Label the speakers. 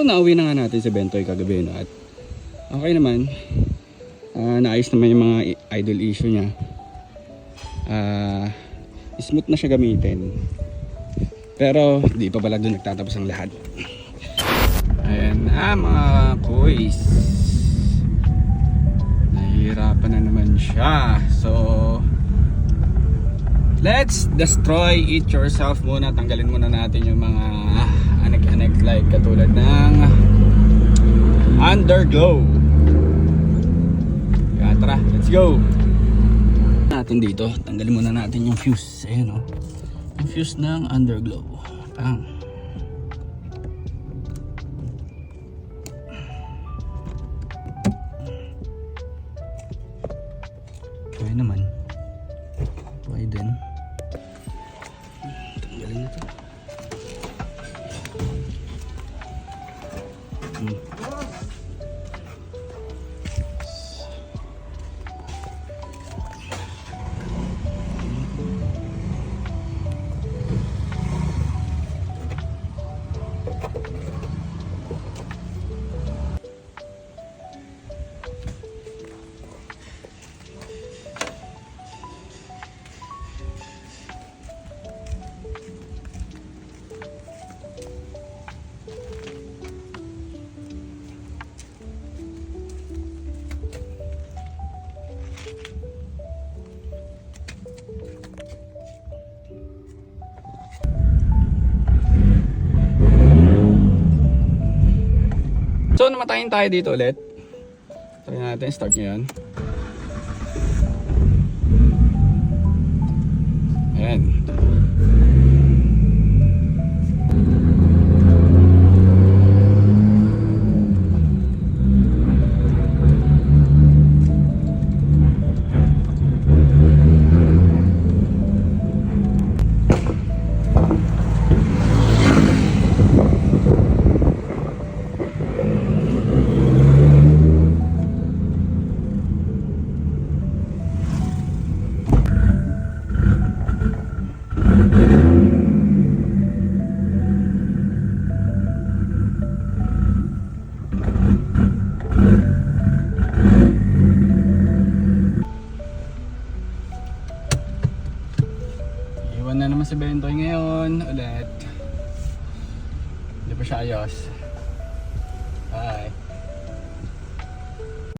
Speaker 1: nauwi na nga natin si Bentoy kagabi, no? At okay naman. Naayos naman yung mga idle issue niya. Smooth na siya gamitin. Pero di pa pala doon nagtatapos ang lahat. Ayan na mga kuys. Nahihirapan na naman siya. So let's destroy it yourself muna. Tanggalin muna natin yung mga anek-anek like katulad ng underglow. Kaya tara, let's go. Natin dito, tanggalin muna natin yung fuse. Ayan o, yung fuse ng underglow. Pang. Kaya naman. Kaya din. Tanggalin na ito. So namatayin tayo dito ulit. Try natin, start nyo yan. Ayan. Iwan na naman si Bentoy ngayon ulit. Hindi pa siya ayos.